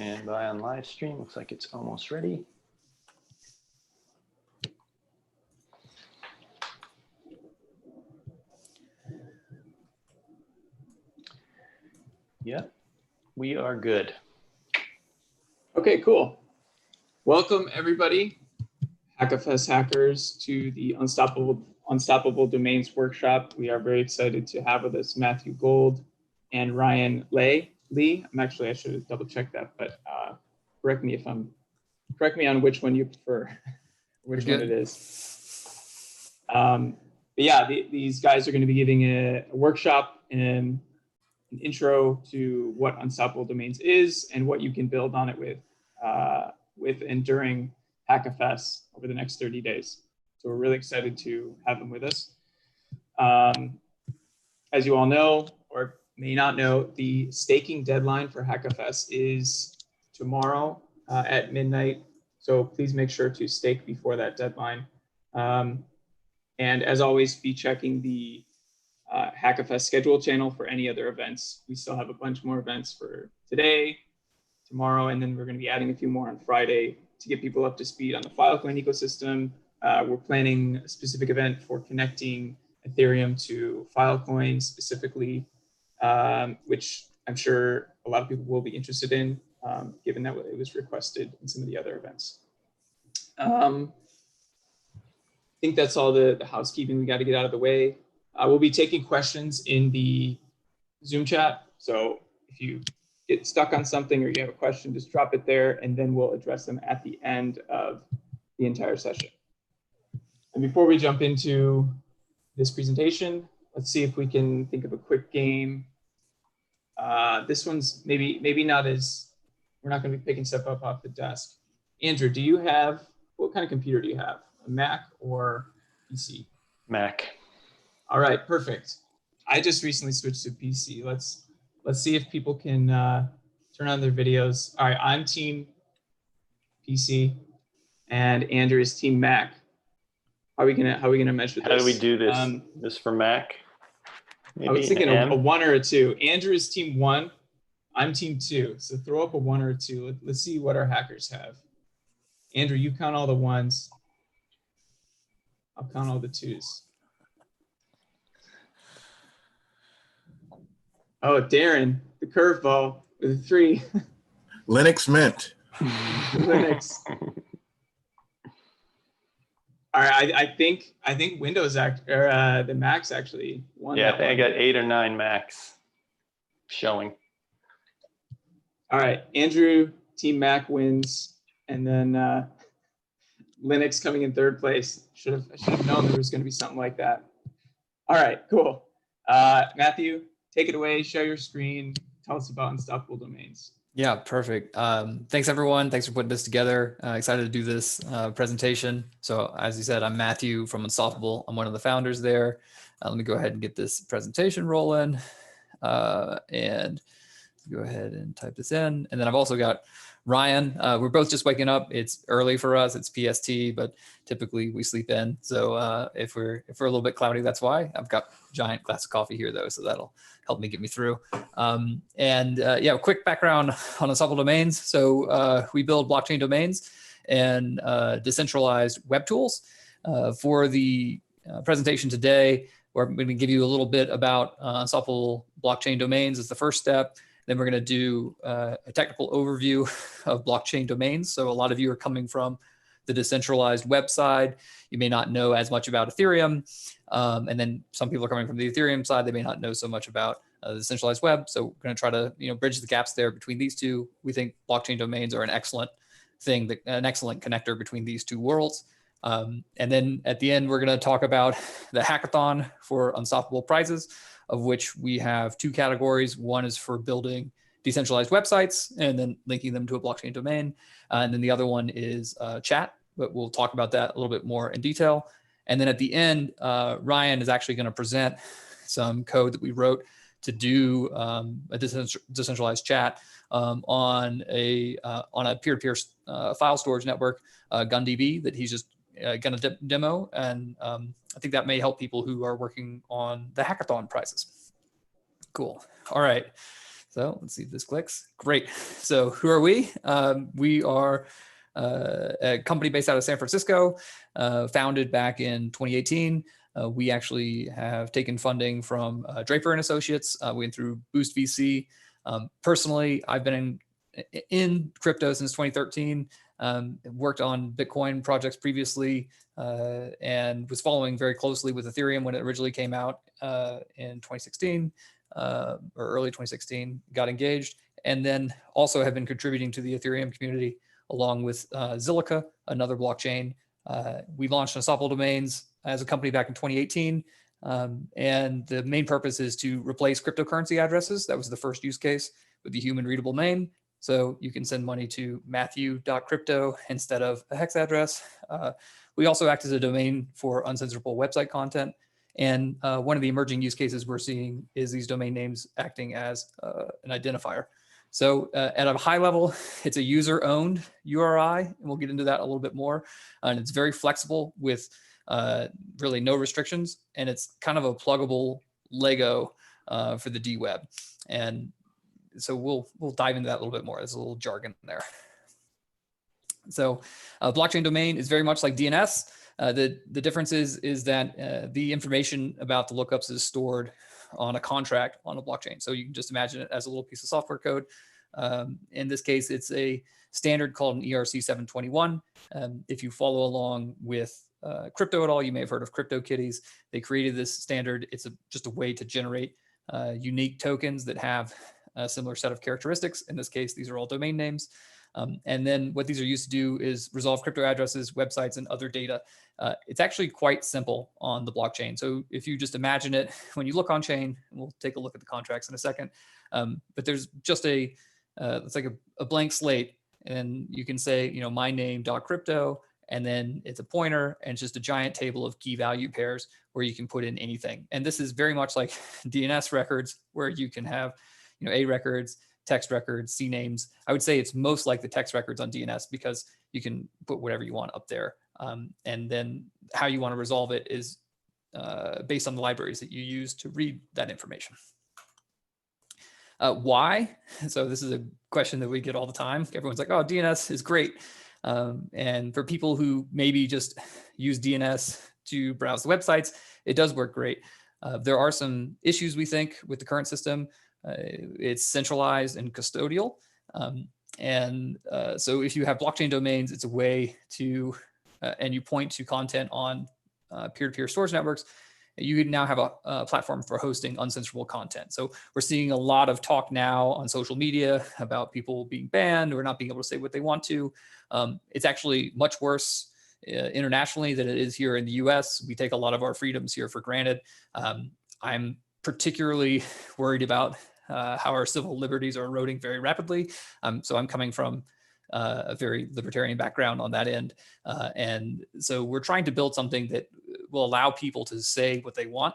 Stand by on live stream. Looks like it's almost ready. Yep, we are good. Okay, cool. Welcome everybody, HackFS hackers, to the Unstoppable Domains workshop. We are very excited to have with us Matthew Gould and Ryan Lee. I should have double checked that, but correct me on which one you prefer, which one it is. But yeah, these guys are going to be giving a workshop and an intro to what Unstoppable Domains is and what you can build on it with and during HackFS over the next 30 days. So we're really excited to have them with us. As you all know, or may not know, the staking deadline for HackFS is tomorrow at midnight. So please make sure to stake before that deadline. And as always, be checking the HackFS schedule channel for any other events. We still have a bunch more events for today, tomorrow, and then we're going to be adding a few more on Friday to get people up to speed on the Filecoin ecosystem. We're planning a specific event for connecting Ethereum to Filecoin specifically, which I'm sure a lot of people will be interested in, given that it was requested in some of the other events. I think that's all the housekeeping we got to get out of the way. We'll be taking questions in the Zoom chat. So if you get stuck on something or you have a question, just drop it there and then we'll address them at the end of the entire session. And before we jump into this presentation, let's see if we can think of a quick game. This one's maybe not as, we're not going to be picking stuff up off the desk. Andrew, what kind of computer do you have? A Mac or PC? Mac. All right, perfect. I just recently switched to PC. Let's see if people can turn on their videos. All right, I'm team PC, and Andrew is team Mac. How are we gonna measure this? How do we do this? This for Mac? Maybe I was thinking a 1 or a 2. Andrew is team 1. I'm team 2. So throw up a 1 or a 2. Let's see what our hackers have. Andrew, you count all the 1s. I'll count all the 2s. Oh, Darren, the curveball with a 3. Linux Mint. Linux. All right, I think Windows the Macs actually won. Yeah, I think I got 8 or 9 Macs showing. All right, Andrew, Team Mac wins, and then Linux coming in 3rd place. I should have known there was going to be something like that. All right, cool. Matthew, take it away. Share your screen. Tell us about Unstoppable Domains. Yeah, perfect. Thanks, everyone. Thanks for putting this together. Excited to do this presentation. So as you said, I'm Matthew from Unstoppable. I'm one of the founders there. Let me go ahead and get this presentation rolling. And go ahead and type this in. And then I've also got Ryan. We're both just waking up. It's early for us. It's PST, but typically we sleep in. So if we're a little bit cloudy, that's why. I've got a giant glass of coffee here though, so that'll help me get me through. Yeah, quick background on Unstoppable Domains. So we build blockchain domains and decentralized web tools. For the presentation today, we're going to give you a little bit about Unstoppable blockchain domains as the first step. Then we're going to do a technical overview of blockchain domains. So a lot of you are coming from the decentralized web side. You may not know as much about Ethereum. And then some people are coming from the Ethereum side. They may not know so much about the decentralized web. So we're going to try to bridge the gaps there between these two. We think blockchain domains are an excellent thing, an excellent connector between these two worlds. And then at the end, we're going to talk about the hackathon for Unstoppable prizes, of which we have 2 categories. One is for building decentralized websites and then linking them to a blockchain domain. And then the other one is chat, but we'll talk about that a little bit more in detail. And then at the end, Ryan is actually going to present some code that we wrote to do a decentralized chat on a peer-to-peer file storage network, GunDB, that he's just going to demo. And I think that may help people who are working on the hackathon prizes. Cool. All right. So let's see if this clicks. Great. So who are we? We are a company based out of San Francisco, founded back in 2018. We actually have taken funding from Draper and Associates. We went through Boost VC. Personally, I've been in crypto since 2013. Worked on Bitcoin projects previously, and was following very closely with Ethereum when it originally came out in 2016 or early 2016. Got engaged, and then also have been contributing to the Ethereum community along with Zilliqa, another blockchain. We launched Unstoppable Domains as a company back in 2018. And the main purpose is to replace cryptocurrency addresses. That was the first use case with the human readable name. So you can send money to matthew.crypto instead of a hex address. We also act as a domain for uncensorable website content. And one of the emerging use cases we're seeing is these domain names acting as an identifier. So at a high level, it's a user-owned URI, and we'll get into that a little bit more. And it's very flexible with really no restrictions, and it's kind of a pluggable Lego for the DWeb. And so we'll dive into that a little bit more. There's a little jargon there. So blockchain domain is very much like DNS. The difference is that the information about the lookups is stored on a contract on a blockchain. So you can just imagine it as a little piece of software code. In this case, it's a standard called an ERC 721. If you follow along with crypto at all, you may have heard of CryptoKitties. They created this standard. It's just a way to generate unique tokens that have a similar set of characteristics. In this case, these are all domain names. And then what these are used to do is resolve crypto addresses, websites, and other data. It's actually quite simple on the blockchain. So if you just imagine it, when you look on chain, we'll take a look at the contracts in a second, but there's just it's like a blank slate, and you can say, my name.crypto, and then it's a pointer, and it's just a giant table of key value pairs where you can put in anything. And this is very much like DNS records, where you can have, A records, text records, C names. I would say it's most like the text records on DNS because you can put whatever you want up there. And then how you want to resolve it is based on the libraries that you use to read that information. Why? So this is a question that we get all the time. Everyone's like, oh, DNS is great. And for people who maybe just use DNS to browse the websites, it does work great. There are some issues, we think, with the current system. It's centralized and custodial. So if you have blockchain domains, it's a way to, and you point to content on peer-to-peer storage networks, you now have a platform for hosting uncensorable content. So we're seeing a lot of talk now on social media about people being banned or not being able to say what they want to. It's actually much worse internationally than it is here in the US. We take a lot of our freedoms here for granted. I'm particularly worried about how our civil liberties are eroding very rapidly. So I'm coming from a very libertarian background on that end. And so we're trying to build something that will allow people to say what they want.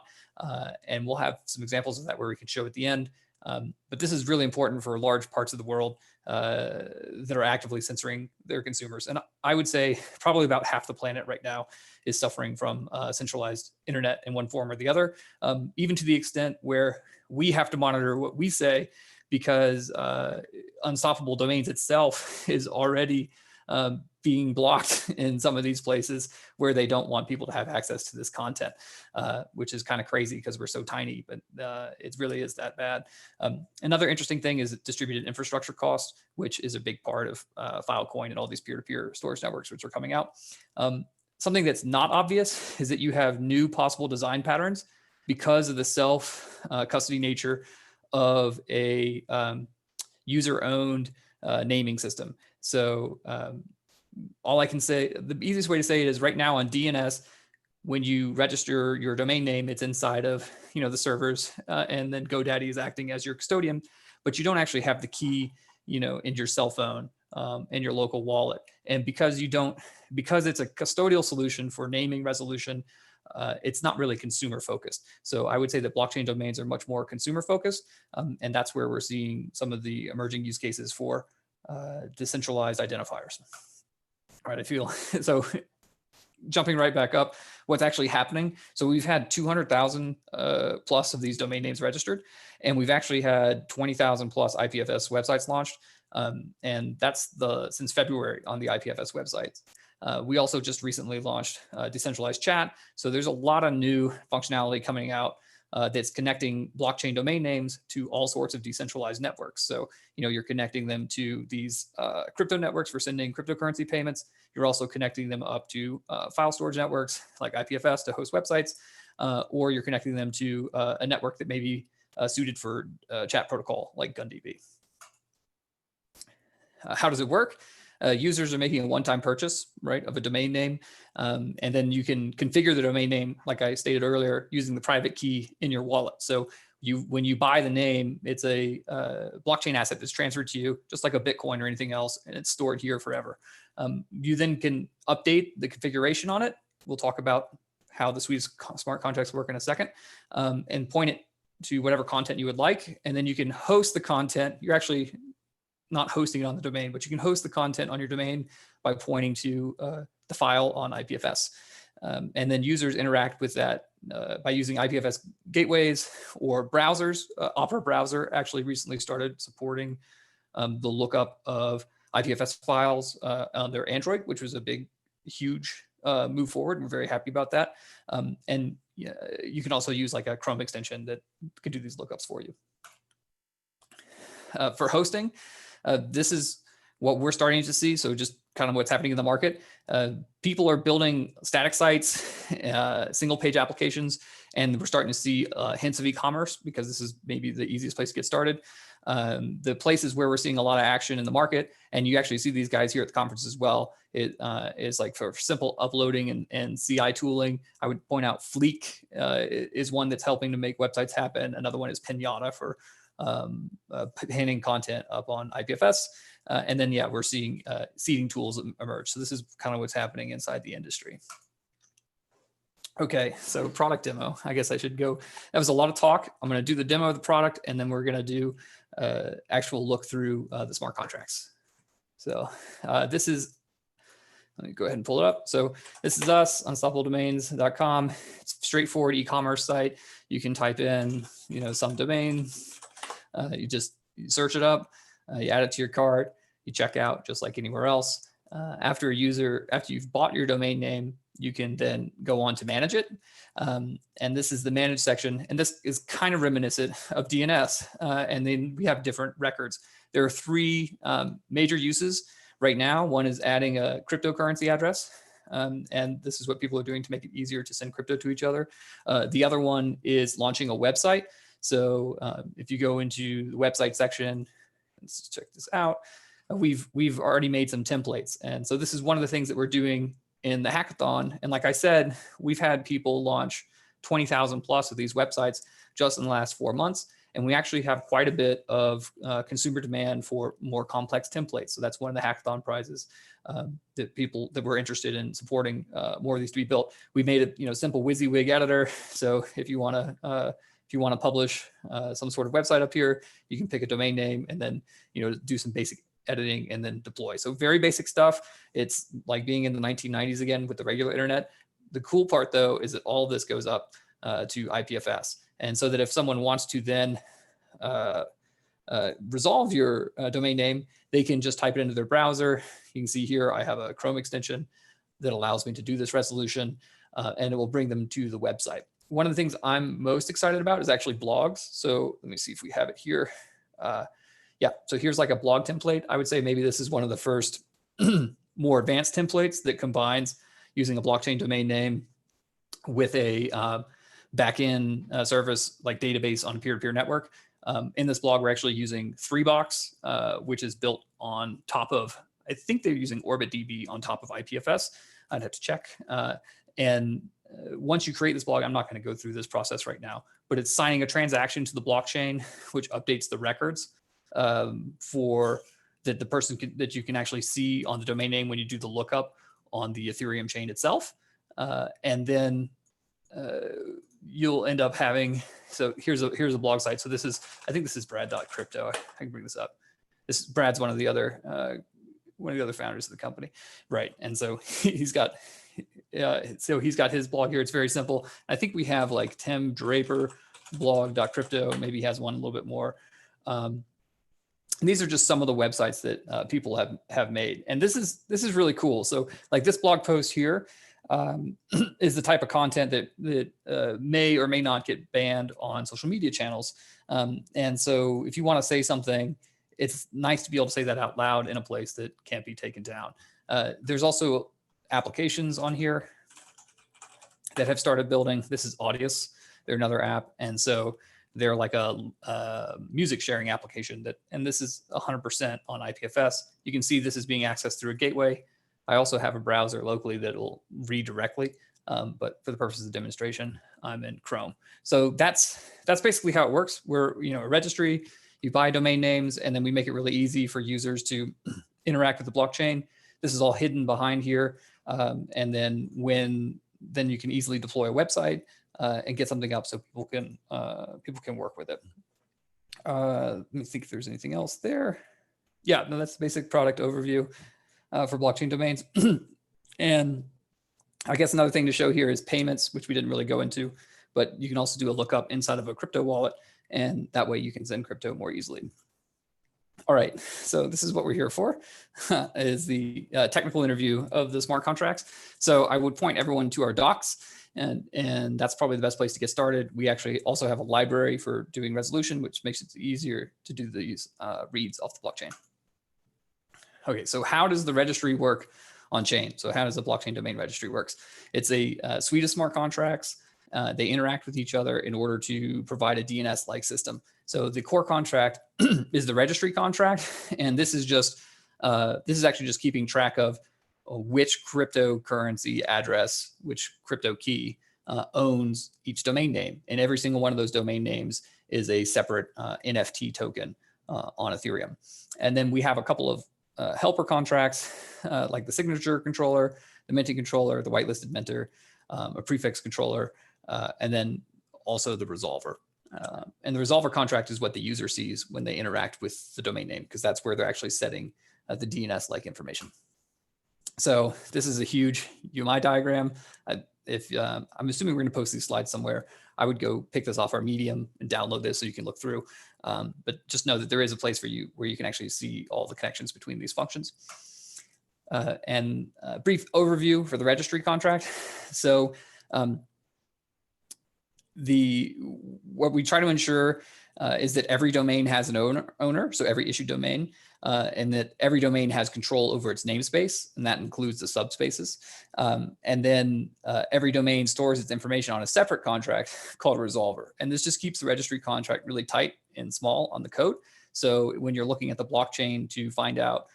And we'll have some examples of that where we can show at the end. But this is really important for large parts of the world that are actively censoring their consumers. And I would say probably about half the planet right now is suffering from centralized internet in one form or the other, even to the extent where we have to monitor what we say because Unstoppable Domains itself is already being blocked in some of these places where they don't want people to have access to this content, which is kind of crazy because we're so tiny, but it really is that bad. Another interesting thing is distributed infrastructure cost, which is a big part of Filecoin and all these peer-to-peer storage networks which are coming out. Something that's not obvious is that you have new possible design patterns because of the self-custody nature of a user-owned naming system. So all I can say, the easiest way to say it is right now on DNS, when you register your domain name, it's inside of the servers, and then GoDaddy is acting as your custodian, but you don't actually have the key in your cell phone in your local wallet. And because it's a custodial solution for naming resolution, it's not really consumer focused. So I would say that blockchain domains are much more consumer focused. And that's where we're seeing some of the emerging use cases for decentralized identifiers. All right, I feel so jumping right back up, what's actually happening. So we've had 200,000 plus of these domain names registered, and we've actually had 20,000 plus IPFS websites launched. And that's since February on the IPFS websites. We also just recently launched decentralized chat. So there's a lot of new functionality coming out that's connecting blockchain domain names to all sorts of decentralized networks. So, you're connecting them to these crypto networks for sending cryptocurrency payments. You're also connecting them up to file storage networks like IPFS to host websites, or you're connecting them to a network that may be suited for chat protocol like GunDB. How does it work? Users are making a one-time purchase, right, of a domain name, and then you can configure the domain name, like I stated earlier, using the private key in your wallet. So when you buy the name, it's a blockchain asset that's transferred to you, just like a Bitcoin or anything else, and it's stored here forever. You then can update the configuration on it. We'll talk about how the suite of smart contracts work in a second, and point it to whatever content you would like, and then you can host the content. You're actually not hosting it on the domain, but you can host the content on your domain by pointing to the file on IPFS. And then users interact with that by using IPFS gateways or browsers. Opera browser actually recently started supporting the lookup of IPFS files on their Android, which was a huge move forward. We're very happy about that. And you can also use like a Chrome extension that can do these lookups for you. For hosting, this is what we're starting to see. So just kind of what's happening in the market. People are building static sites, single page applications, and we're starting to see hints of e-commerce because this is maybe the easiest place to get started. The places where we're seeing a lot of action in the market, and you actually see these guys here at the conference as well, it is like for simple uploading and CI tooling. I would point out Fleek is one that's helping to make websites happen. Another one is Pinata for pinning content up on IPFS. And then, we're seeing seeding tools emerge. So this is kind of what's happening inside the industry. Okay, so product demo. I guess I should go. That was a lot of talk. I'm going to do the demo of the product, and then we're going to do actual look through the smart contracts. So this is, let me go ahead and pull it up. So this is us, unstoppabledomains.com. It's a straightforward e-commerce site. You can type in, some domain. You search it up, you add it to your cart, you check out just like anywhere else. After you've bought your domain name, you can then go on to manage it. And this is the manage section. And this is kind of reminiscent of DNS. And then we have different records. There are three major uses right now. One is adding a cryptocurrency address. And this is what people are doing to make it easier to send crypto to each other. The other one is launching a website. So if you go into the website section, let's check this out. We've already made some templates. And so this is one of the things that we're doing in the hackathon. And like I said, we've had people launch 20,000 plus of these websites just in the last 4 months. And we actually have quite a bit of consumer demand for more complex templates. So that's one of the hackathon prizes that we're interested in supporting more of these to be built. We made a simple WYSIWYG editor. So if you want to publish some sort of website up here, you can pick a domain name and then do some basic editing and then deploy. So very basic stuff. It's like being in the 1990s again with the regular internet. The cool part though is that all this goes up to IPFS, and so that if someone wants to then resolve your domain name, they can just type it into their browser. You can see here I have a Chrome extension that allows me to do this resolution, and it will bring them to the website. One of the things I'm most excited about is actually blogs. So let me see if we have it here. So here's like a blog template. I would say maybe this is one of the first more advanced templates that combines using a blockchain domain name with a backend service like database on a peer-to-peer network. In this blog, we're actually using 3box, which is built on top of, I think they're using OrbitDB on top of IPFS. I'd have to check. Once you create this blog, I'm not going to go through this process right now, but it's signing a transaction to the blockchain, which updates the records for that the person that you can actually see on the domain name when you do the lookup on the Ethereum chain itself. And then you'll end up having, so here's a blog site. So I think this is Brad.crypto. I can bring this up. Brad's one of the other founders of the company. Right. And so he's got So he's got his blog here. It's very simple. I think we have like Tim Draper blog.crypto. Maybe he has one a little bit more. And these are just some of the websites that people have made. And this is really cool. So like this blog post here is the type of content that may or may not get banned on social media channels. And so if you want to say something, it's nice to be able to say that out loud in a place that can't be taken down. There's also applications on here that have started building. This is Audius. They're another app. And so they're like a music sharing application and this is 100% on IPFS. You can see this is being accessed through a gateway. I also have a browser locally that will read directly. But for the purposes of demonstration, I'm in Chrome. So that's basically how it works. We're a registry. You buy domain names, and then we make it really easy for users to interact with the blockchain. This is all hidden behind here, and then then you can easily deploy a website and get something up so people can work with it. Let me think if there's anything else there. Yeah, no, that's the basic product overview for blockchain domains. And I guess another thing to show here is payments, which we didn't really go into, but you can also do a lookup inside of a crypto wallet, and that way you can send crypto more easily. All right, so this is what we're here for, is the technical interview of the smart contracts. So I would point everyone to our docs, and that's probably the best place to get started. We actually also have a library for doing resolution, which makes it easier to do these reads off the blockchain. Okay, so how does the registry work on chain? So how does the blockchain domain registry works? It's a suite of smart contracts. They interact with each other in order to provide a DNS-like system. So the core contract is the registry contract, and this is actually just keeping track of which cryptocurrency address, which crypto key owns each domain name, and every single one of those domain names is a separate NFT token on Ethereum. And then we have a couple of helper contracts like the signature controller, the minting controller, the whitelisted minter, a prefix controller, and then also the resolver. And the resolver contract is what the user sees when they interact with the domain name, because that's where they're actually setting the DNS-like information. So this is a huge UMI diagram. I'm assuming we're going to post these slides somewhere. I would go pick this off our Medium and download this so you can look through. But just know that there is a place for you where you can actually see all the connections between these functions. And a brief overview for the registry contract. So what we try to ensure is that every domain has an owner, so every issued domain, and that every domain has control over its namespace, and that includes the subspaces. And then every domain stores its information on a separate contract called a resolver. And this just keeps the registry contract really tight and small on the code. So when you're looking at the blockchain to find out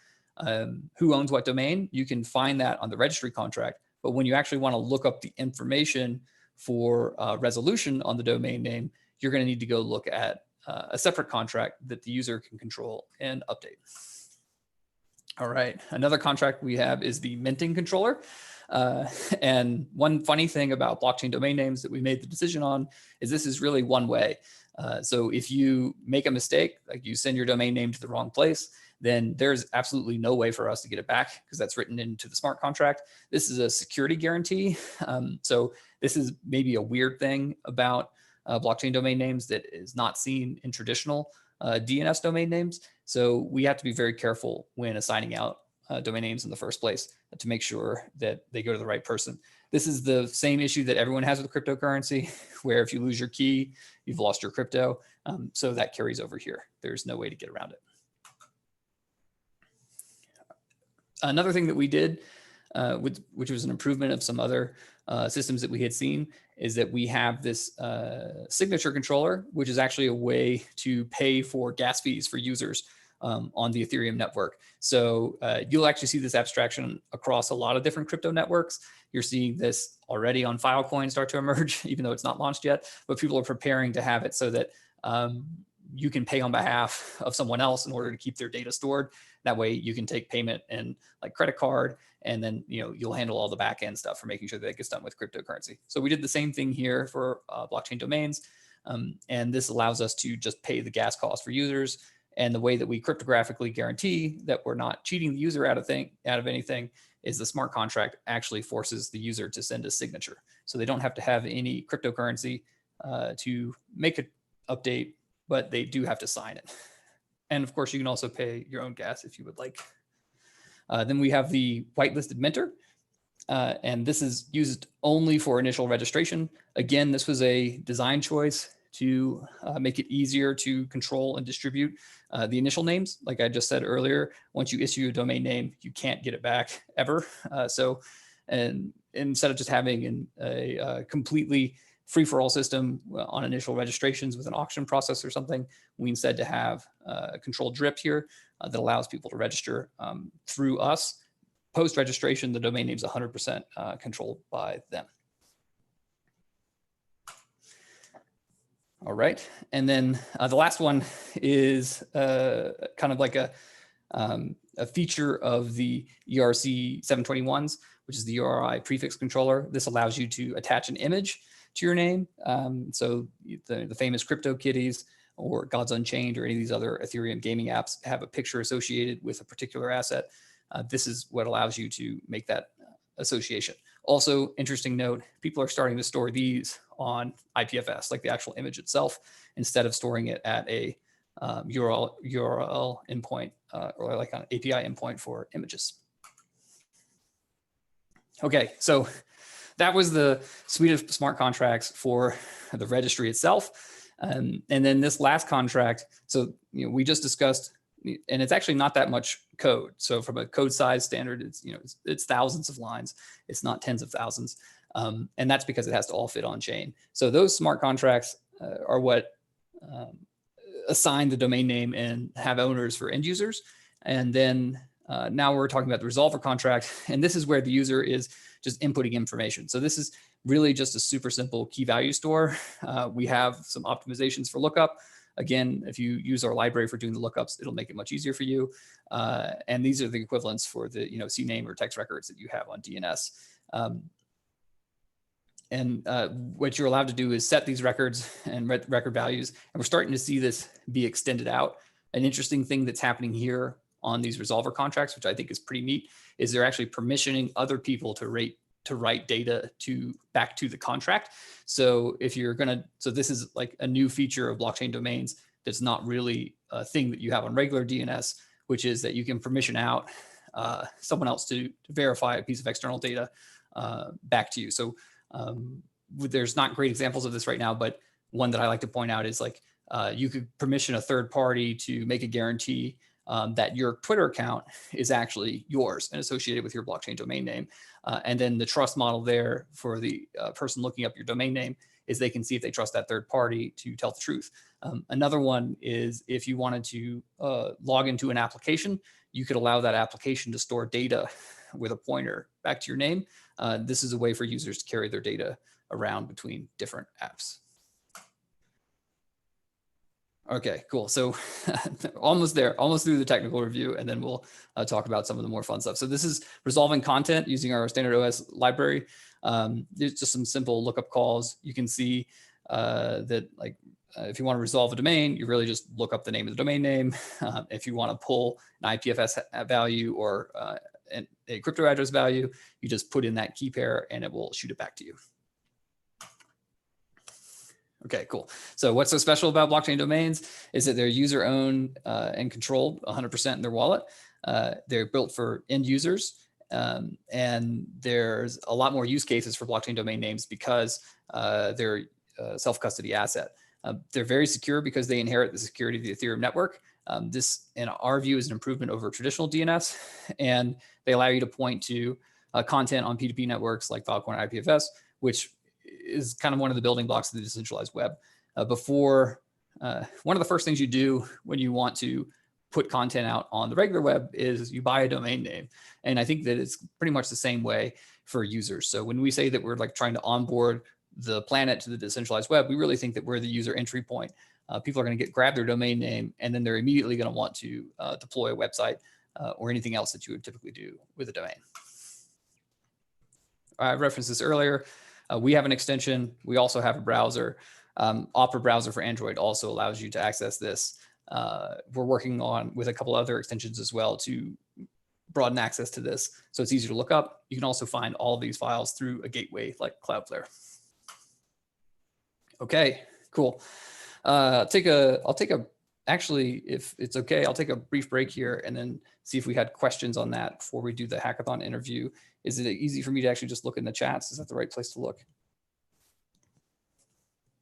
who owns what domain, you can find that on the registry contract. But when you actually want to look up the information for resolution on the domain name, you're going to need to go look at a separate contract that the user can control and update. All right, another contract we have is the minting controller. And one funny thing about blockchain domain names that we made the decision on is this is really one way. So if you make a mistake, like you send your domain name to the wrong place, then there's absolutely no way for us to get it back because that's written into the smart contract. This is a security guarantee. So this is maybe a weird thing about blockchain domain names that is not seen in traditional DNS domain names. So we have to be very careful when assigning out domain names in the first place to make sure that they go to the right person. This is the same issue that everyone has with cryptocurrency, where if you lose your key, you've lost your crypto. So that carries over here. There's no way to get around it. Another thing that we did, which was an improvement of some other systems that we had seen, is that we have this signature controller, which is actually a way to pay for gas fees for users on the Ethereum network. So you'll actually see this abstraction across a lot of different crypto networks. You're seeing this already on Filecoin start to emerge, even though it's not launched yet, but people are preparing to have it so that you can pay on behalf of someone else in order to keep their data stored. That way you can take payment and like credit card, and then you'll handle all the back end stuff for making sure that it gets done with cryptocurrency. So we did the same thing here for blockchain domains. And this allows us to just pay the gas cost for users And the way that we cryptographically guarantee that we're not cheating the user out of anything is the smart contract actually forces the user to send a signature. So they don't have to have any cryptocurrency to make an update, but they do have to sign it. And of course, you can also pay your own gas if you would like. Then we have the whitelisted minter. And this is used only for initial registration. Again, this was a design choice to make it easier to control and distribute the initial names. Like I just said earlier, once you issue a domain name, you can't get it back ever. And instead of just having a completely free-for-all system on initial registrations with an auction process or something, we instead to have a controlled drip here that allows people to register through us. Post-registration, the domain name is 100% controlled by them. All right, and then the last one is kind of like a feature of the ERC 721s, which is the URI prefix controller. This allows you to attach an image to your name. So the famous CryptoKitties or Gods Unchained or any of these other Ethereum gaming apps have a picture associated with a particular asset. This is what allows you to make that association. Also, interesting note, people are starting to store these on IPFS, like the actual image itself, instead of storing it at a URL endpoint or like an API endpoint for images. Okay, so that was the suite of smart contracts for the registry itself. And then this last contract, so we just discussed, and it's actually not that much code. So from a code size standard, it's thousands of lines. It's not tens of thousands. And that's because it has to all fit on chain. So those smart contracts are what assign the domain name and have owners for end users. And then now we're talking about the resolver contract. And this is where the user is just inputting information. So this is really just a super simple key value store. We have some optimizations for lookup. Again, if you use our library for doing the lookups, it'll make it much easier for you. And these are the equivalents for the CNAME or text records that you have on DNS. What you're allowed to do is set these records and record values. And we're starting to see this be extended out. An interesting thing that's happening here on these resolver contracts, which I think is pretty neat, is they're actually permissioning other people to write data back to the contract. So if you're so this is like a new feature of blockchain domains that's not really a thing that you have on regular DNS, which is that you can permission out someone else to verify a piece of external data back to you. So there's not great examples of this right now, but one that I like to point out is like you could permission a third party to make a guarantee that your Twitter account is actually yours and associated with your blockchain domain name. And then the trust model there for the person looking up your domain name is they can see if they trust that third party to tell the truth. Another one is if you wanted to log into an application, you could allow that application to store data with a pointer back to your name. This is a way for users to carry their data around between different apps. Okay, cool. So almost there, almost through the technical review, and then we'll talk about some of the more fun stuff. So this is resolving content using our standard OS library. There's just some simple lookup calls. You can see that like if you want to resolve a domain, you really just look up the name of the domain name. If you want to pull an IPFS value or a crypto address value, you just put in that key pair and it will shoot it back to you. Okay, cool. So what's so special about blockchain domains is that they're user-owned and controlled 100% in their wallet. They're built for end users. And there's a lot more use cases for blockchain domain names because they're a self-custody asset. They're very secure because they inherit the security of the Ethereum network. This, in our view, is an improvement over traditional DNS. And they allow you to point to content on P2P networks like Filecoin and IPFS, which is kind of one of the building blocks of the decentralized web. One of the first things you do when you want to put content out on the regular web is you buy a domain name. And I think that it's pretty much the same way for users. So when we say that we're like trying to onboard the planet to the decentralized web, we really think that we're the user entry point. People are going to grab their domain name, and then they're immediately going to want to deploy a website or anything else that you would typically do with a domain. I referenced this earlier. We have an extension. We also have a browser. Opera browser for Android also allows you to access this. we're working on with a couple other extensions as well to broaden access to this. So it's easy to look up. You can also find all of these files through a gateway like Cloudflare. Okay, cool. Actually, if it's okay, I'll take a brief break here and then see if we had questions on that before we do the hackathon interview. Is it easy for me to actually just look in the chats? Is that the right place to look?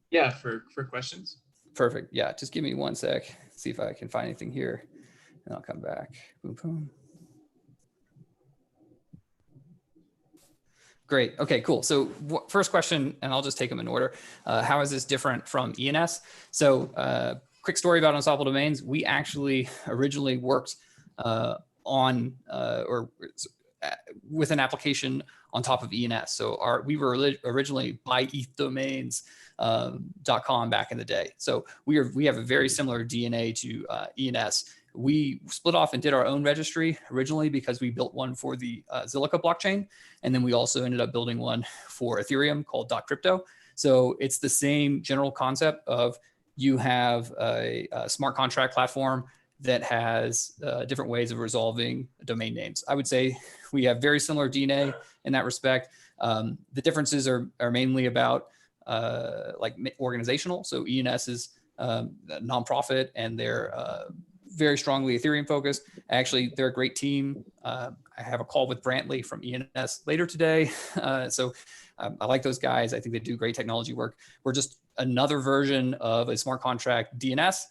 Yeah, for questions. Perfect. Yeah, just give me 1 sec. See if I can find anything here and I'll come back. Boom, boom. Great. Okay, cool. So first question, and I'll just take them in order. How is this different from ENS? So quick story about Unstoppable Domains. We actually originally worked with an application on top of ENS. So we were originally by ETHdomains.com back in the day. So we have a very similar DNA to ENS. We split off and did our own registry originally because we built one for the Zilliqa blockchain. And then we also ended up building one for Ethereum called .crypto. So it's the same general concept of you have a smart contract platform that has different ways of resolving domain names. I would say we have very similar DNA in that respect. The differences are mainly about like organizational. So ENS is a nonprofit and they're very strongly Ethereum focused. Actually, they're a great team. I have a call with Brantley from ENS later today. So I like those guys. I think they do great technology work. We're just another version of a smart contract DNS.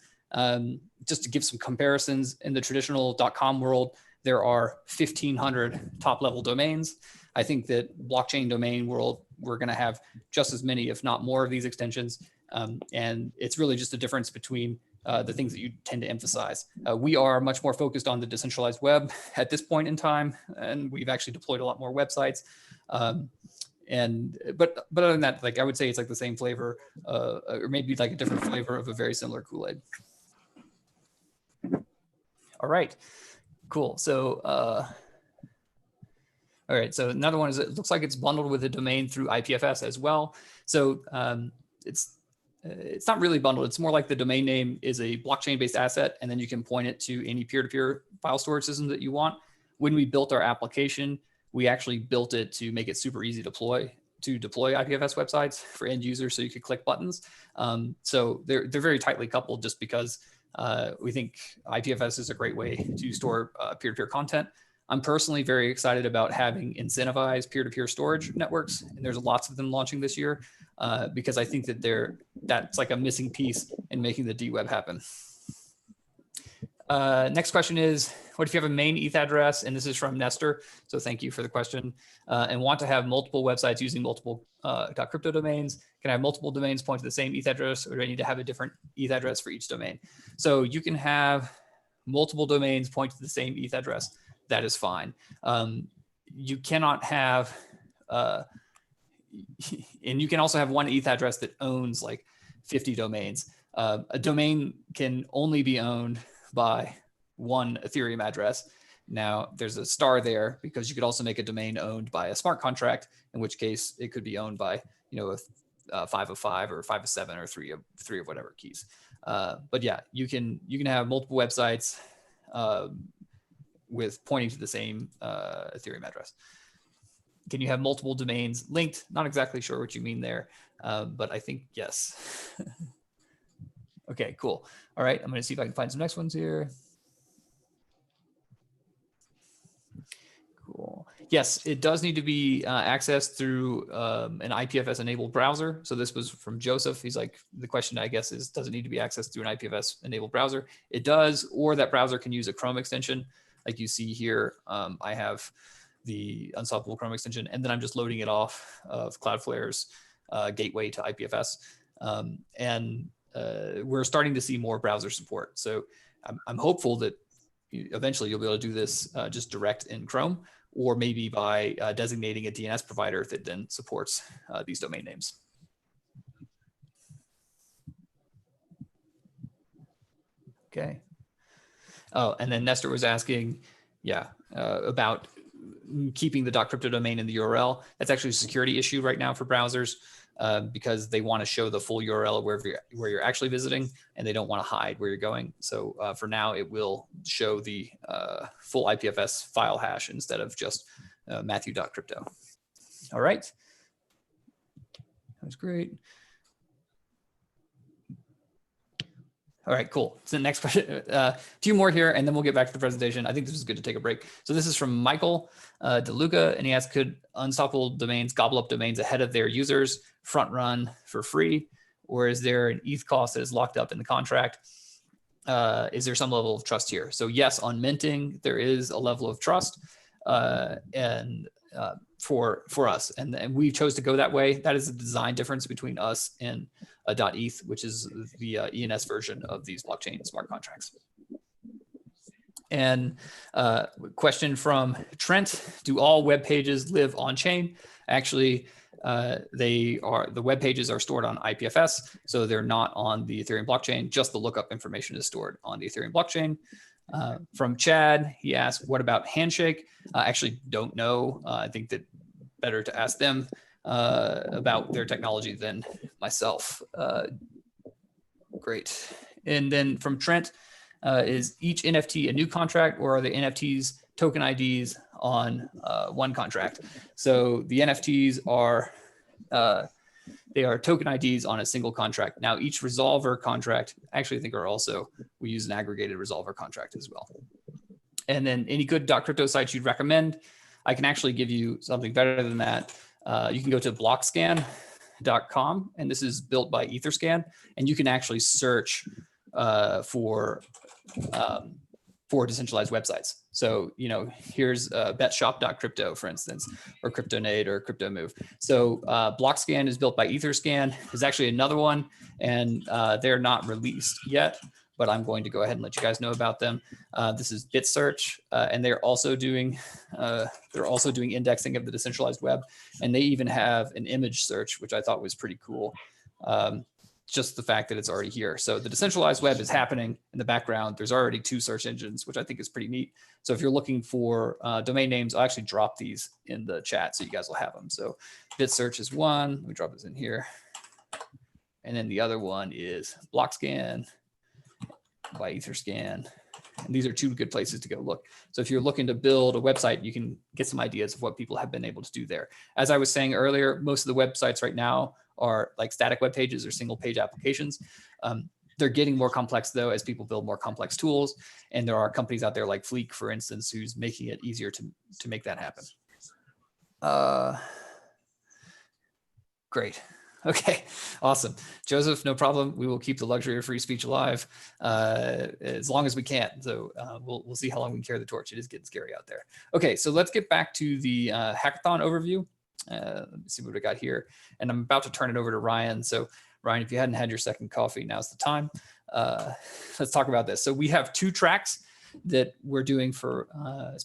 Just to give some comparisons, in the traditional .com world, there are 1,500 top level domains. I think that blockchain domain world, we're going to have just as many, if not more of these extensions. And it's really just a difference between the things that you tend to emphasize. We are much more focused on the decentralized web at this point in time, and we've actually deployed a lot more websites. But other than that, like I would say it's like the same flavor, or maybe like a different flavor of a very similar Kool-Aid. All right, cool. So, all right. So another one is it looks like it's bundled with a domain through IPFS as well. So it's not really bundled. It's more like the domain name is a blockchain-based asset, and then you can point it to any peer-to-peer file storage system that you want. When we built our application, we actually built it to make it super easy to deploy IPFS websites for end users, so you could click buttons. So they're very tightly coupled, just because we think IPFS is a great way to store peer-to-peer content. I'm personally very excited about having incentivized peer-to-peer storage networks, and there's lots of them launching this year because I think that that's like a missing piece in making the D-Web happen. Next question is, what if you have a main ETH address? And this is from Nestor, so thank you for the question. And want to have multiple websites using multiple .crypto domains. Can I have multiple domains point to the same ETH address, or do I need to have a different ETH address for each domain? So you can have multiple domains point to the same ETH address. That is fine. You cannot have, and you can also have one ETH address that owns like 50 domains. A domain can only be owned by one Ethereum address. Now there's a star there because you could also make a domain owned by a smart contract, in which case it could be owned by, a 5 of 5 or 5 of 7 or 3 of whatever keys. But yeah, you can have multiple websites with pointing to the same Ethereum address. Can you have multiple domains linked? Not exactly sure what you mean there, but I think yes. Okay, cool. All right, I'm going to see if I can find some next ones here. Cool. Yes, it does need to be accessed through an IPFS enabled browser. So this was from Joseph. He's like, the question I guess is, does it need to be accessed through an IPFS enabled browser? It does, or that browser can use a Chrome extension. Like you see here, I have the Unstoppable Chrome extension, and then I'm just loading it off of Cloudflare's gateway to IPFS. We're starting to see more browser support. So I'm hopeful that eventually you'll be able to do this just direct in Chrome, or maybe by designating a DNS provider that then supports these domain names. Okay. Oh, and then Nestor was asking, about keeping the .crypto domain in the URL. That's actually a security issue right now for browsers. because they want to show the full URL of where you're actually visiting, and they don't want to hide where you're going. So for now, it will show the full IPFS file hash instead of just Matthew.crypto. All right. That was great. All right, cool. So the next question, a few more here, and then we'll get back to the presentation. I think this is good to take a break. So this is from Michael DeLuca, and he asks, could unstoppable domains gobble up domains ahead of their users, front run for free? Or is there an ETH cost that is locked up in the contract? Is there some level of trust here? So yes, on minting, there is a level of trust for us. And we chose to go that way. That is the design difference between us and .eth, which is the ENS version of these blockchain smart contracts. And question from Trent, do all web pages live on chain? Actually, the web pages are stored on IPFS, so they're not on the Ethereum blockchain. Just the lookup information is stored on the Ethereum blockchain. From Chad, he asked, what about Handshake? I actually don't know. I think that better to ask them about their technology than myself. Great. And then from Trent, is each NFT a new contract, or are the NFTs token IDs on one contract? So the NFTs are they are token IDs on a single contract. Now each resolver contract, actually I think we use an aggregated resolver contract as well. And then any good .crypto sites you'd recommend? I can actually give you something better than that. You can go to blockscan.com, and this is built by Etherscan, and you can actually search for decentralized websites. So, here's betshop.crypto, for instance, or CryptoNate or CryptoMove. So Blockscan is built by Etherscan. There's actually another one, and they're not released yet, but I'm going to go ahead and let you guys know about them. This is BitSearch, and they're also doing indexing of the decentralized web, and they even have an image search, which I thought was pretty cool. Just the fact that it's already here. So the decentralized web is happening in the background. There's already 2 search engines, which I think is pretty neat. So if you're looking for domain names, I'll actually drop these in the chat so you guys will have them. So BitSearch is one. Let me drop this in here. And then the other one is Blockscan by Etherscan. And these are 2 good places to go look. So if you're looking to build a website, you can get some ideas of what people have been able to do there. As I was saying earlier, most of the websites right now are like static web pages or single page applications. They're getting more complex though, as people build more complex tools. And there are companies out there like Fleek, for instance, who's making it easier to make that happen. Great. Okay, awesome. Joseph, no problem. We will keep the luxury of free speech alive as long as we can. So we'll see how long we can carry the torch. It is getting scary out there. Okay, so let's get back to the hackathon overview. Let me see what we got here. And I'm about to turn it over to Ryan. So Ryan, if you hadn't had your second coffee, now's the time. Let's talk about this. So we have 2 tracks that we're doing for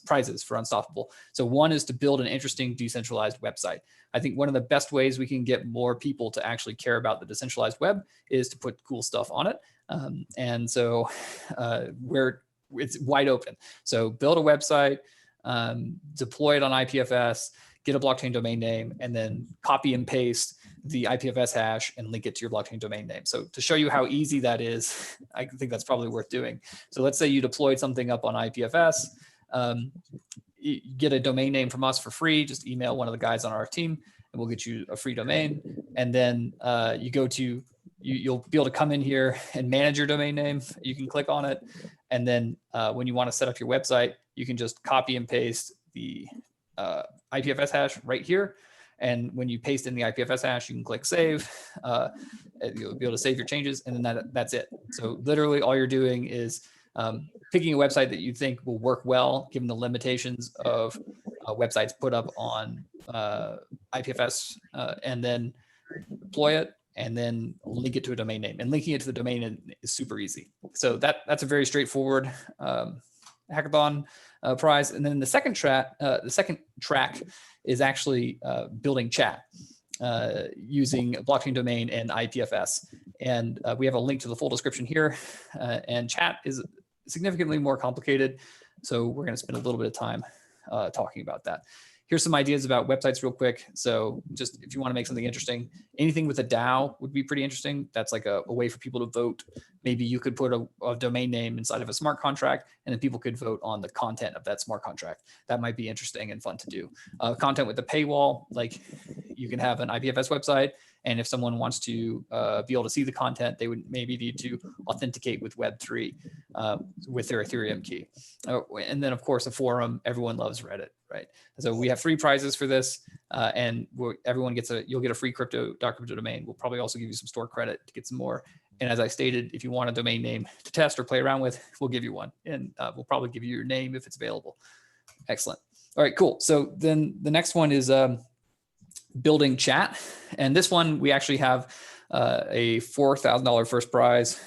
prizes for Unstoppable. So one is to build an interesting decentralized website. I think one of the best ways we can get more people to actually care about the decentralized web is to put cool stuff on it. And so it's wide open. So build a website, deploy it on IPFS, get a blockchain domain name, and then copy and paste the IPFS hash and link it to your blockchain domain name. So to show you how easy that is, I think that's probably worth doing. So let's say you deployed something up on IPFS, you get a domain name from us for free, just email one of the guys on our team and we'll get you a free domain. And then you'll be able to come in here and manage your domain name. You can click on it. And then when you want to set up your website, you can just copy and paste the IPFS hash right here. And when you paste in the IPFS hash, you can click save. You'll be able to save your changes, and then that's it. So literally all you're doing is picking a website that you think will work well, given the limitations of websites put up on IPFS, and then deploy it, and then link it to a domain name. And linking it to the domain name is super easy. So that's a very straightforward hackathon prize. And then the second track is actually building chat using a blockchain domain and IPFS. And we have a link to the full description here. And chat is significantly more complicated. So we're going to spend a little bit of time talking about that. here's some ideas about websites real quick. So just if you want to make something interesting, anything with a DAO would be pretty interesting. That's like a way for people to vote. Maybe you could put a domain name inside of a smart contract, and then people could vote on the content of that smart contract. That might be interesting and fun to do. Content with a paywall, like you can have an IPFS website, and if someone wants to be able to see the content, they would maybe need to authenticate with Web3 with their Ethereum key. And then, of course, a forum. Everyone loves Reddit, right? So we have 3 prizes for this, and everyone gets you'll get a free crypto domain. We'll probably also give you some store credit to get some more. And as I stated, if you want a domain name to test or play around with, we'll give you one. And we'll probably give you your name if it's available. Excellent. All right, cool. So then the next one is building chat. And this one, we actually have a $4,000 first prize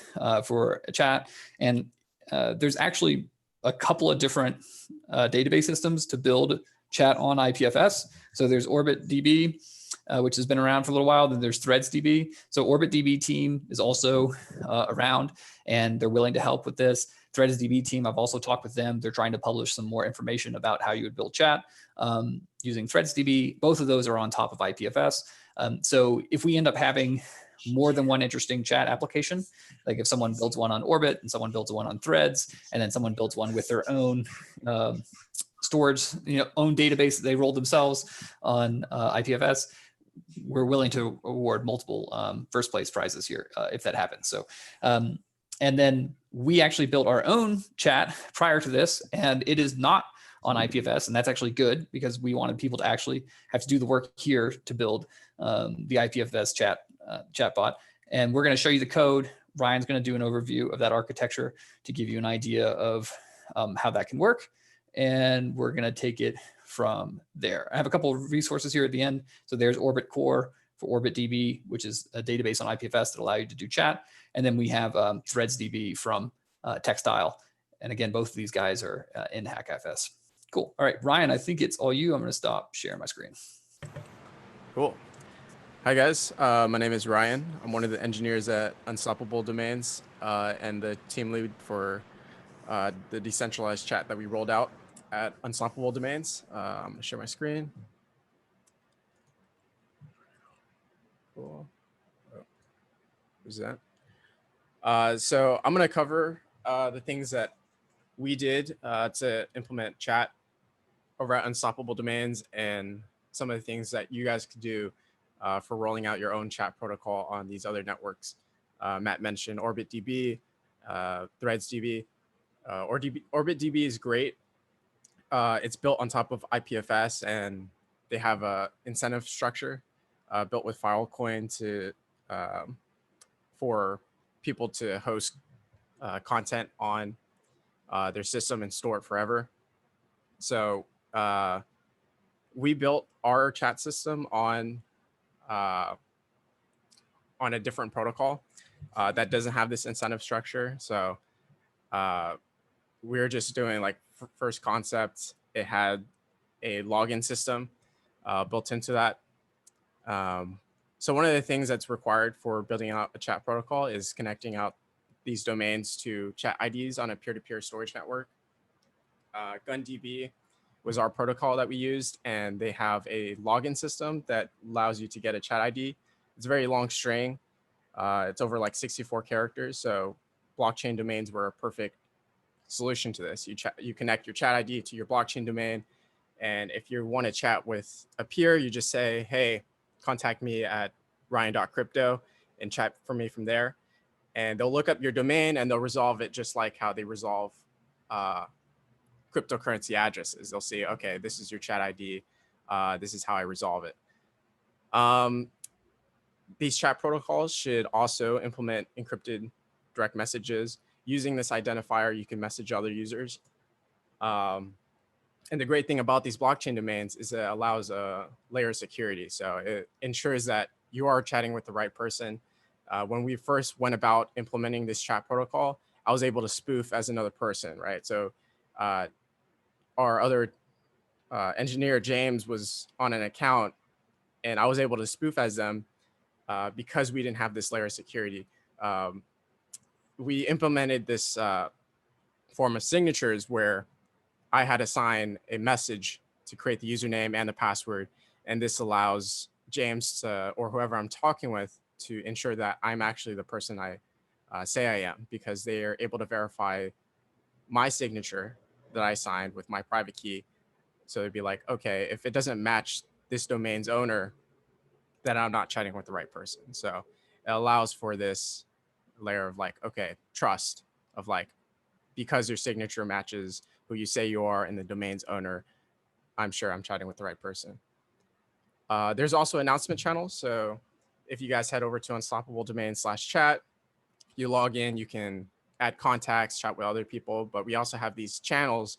for a chat. And there's actually a couple of different database systems to build chat on IPFS. So there's OrbitDB, which has been around for a little while. Then there's ThreadsDB. So OrbitDB team is also around, and they're willing to help with this. ThreadsDB team, I've also talked with them. They're trying to publish some more information about how you would build chat using ThreadsDB. Both of those are on top of IPFS. So if we end up having more than one interesting chat application, like if someone builds one on Orbit and someone builds one on Threads, and then someone builds one with their own storage, own database that they rolled themselves on IPFS, we're willing to award multiple first place prizes here if that happens. So, and then we actually built our own chat prior to this, and it is not on IPFS, and that's actually good because we wanted people to actually have to do the work here to build the IPFS chatbot. And we're going to show you the code. Ryan's going to do an overview of that architecture to give you an idea of how that can work, and we're going to take it from there. I have a couple of resources here at the end. So there's Orbit Core for OrbitDB, which is a database on IPFS that allow you to do chat. And then we have ThreadsDB from Textile. And again, both of these guys are in HackFS. Cool. All right, Ryan, I think it's all you. I'm going to stop sharing my screen. Cool. Hi, guys. My name is Ryan. I'm one of the engineers at Unstoppable Domains and the team lead for the decentralized chat that we rolled out at Unstoppable Domains. I'm going to share my screen. Cool. Oh, who's that? So I'm going to cover the things that we did to implement chat over at Unstoppable Domains and some of the things that you guys could do for rolling out your own chat protocol on these other networks. Matt mentioned OrbitDB, ThreadsDB. OrbitDB is great. It's built on top of IPFS, and they have a incentive structure built with Filecoin for people to host content on their system and store it forever. So we built our chat system on a different protocol that doesn't have this incentive structure. So we're just doing like first concept. It had a login system built into that. So one of the things that's required for building out a chat protocol is connecting out these domains to chat IDs on a peer-to-peer storage network. GunDB was our protocol that we used, and they have a login system that allows you to get a chat ID. It's a very long string. It's over like 64 characters. So blockchain domains were a perfect solution to this. You connect your chat ID to your blockchain domain. And if you want to chat with a peer, you just say, hey, contact me at ryan.crypto and chat for me from there. And they'll look up your domain and they'll resolve it just like how they resolve cryptocurrency addresses. They'll say, okay, this is your chat ID. This is how I resolve it. These chat protocols should also implement encrypted direct messages. Using this identifier, you can message other users. And the great thing about these blockchain domains is it allows a layer of security. So it ensures that you are chatting with the right person. When we first went about implementing this chat protocol, I was able to spoof as another person, right? So our other engineer, James, was on an account, and I was able to spoof as them because we didn't have this layer of security. We implemented this form of signatures where I had to sign a message to create the username and the password. And this allows James to, or whoever I'm talking with, to ensure that I'm actually the person I say I am, because they are able to verify my signature that I signed with my private key. So they'd be like, okay, if it doesn't match this domain's owner, then I'm not chatting with the right person. So it allows for this layer of like, okay, trust of like, because your signature matches who you say you are and the domain's owner, I'm sure I'm chatting with the right person. There's also announcement channels. So if you guys head over to unstoppabledomain/chat, you log in, you can add contacts, chat with other people, but we also have these channels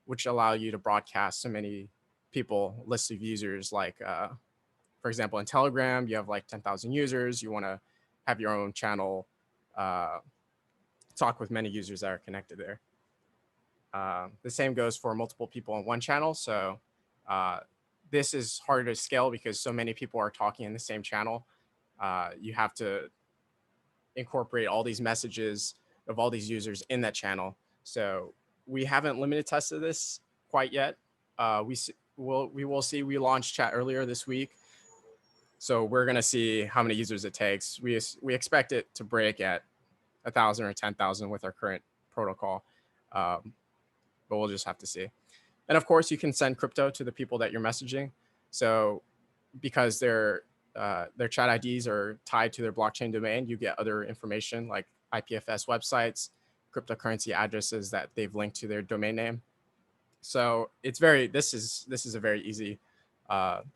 which allow you to broadcast to many people, lists of users. Like, for example, in Telegram, you have like 10,000 users. You want to have your own channel, talk with many users that are connected there. The same goes for multiple people on one channel. So this is harder to scale because so many people are talking in the same channel. You have to incorporate all these messages of all these users in that channel. So we haven't limited tested this quite yet. We will see. We launched chat earlier this week, so we're gonna see how many users it takes. We expect it to break at 1,000 or 10,000 with our current protocol, but we'll just have to see. And of course, you can send crypto to the people that you're messaging. So because their chat IDs are tied to their blockchain domain, you get other information like IPFS websites, cryptocurrency addresses that they've linked to their domain name. So it's this is a very easy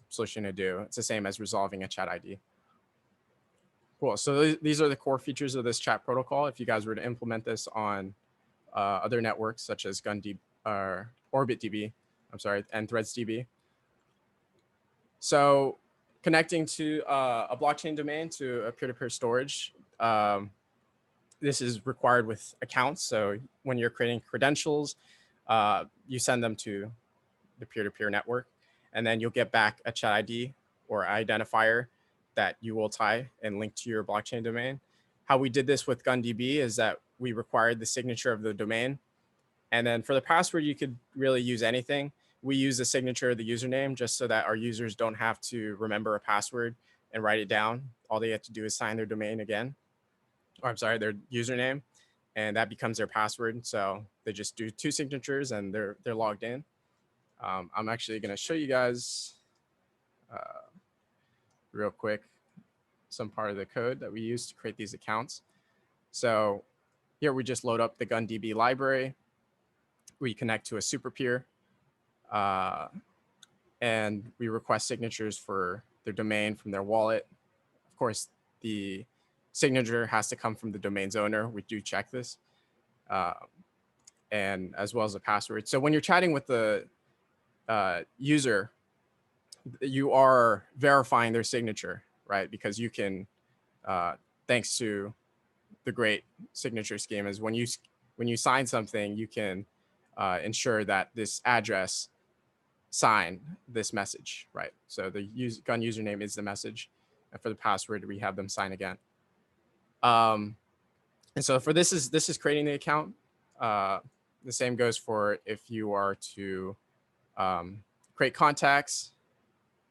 solution to do. It's the same as resolving a chat ID. Cool. So these are the core features of this chat protocol. If you guys were to implement this on other networks such as OrbitDB, and ThreadsDB. So connecting to a blockchain domain to a peer-to-peer storage, this is required with accounts. So when you're creating credentials, you send them to the peer-to-peer network, and then you'll get back a chat ID or identifier that you will tie and link to your blockchain domain. How we did this with GunDB is that we required the signature of the domain. And then for the password, you could really use anything. We use the signature of the username just so that our users don't have to remember a password and write it down. All they have to do is sign their domain again, or their username, and that becomes their password. So they just do 2 signatures and they're logged in. I'm actually going to show you guys real quick some part of the code that we use to create these accounts. So here we just load up the GunDB library. We connect to a super peer, and we request signatures for their domain from their wallet. Of course, the signature has to come from the domain's owner. We do check this, and as well as the password. So when you're chatting with the user, you are verifying their signature, right? Because you can, thanks to the great signature scheme, is when you sign something, you can ensure that this address sign this message, right? So the gun username is the message, and for the password, we have them sign again. And so for this is creating the account. The same goes for if you are to create contacts.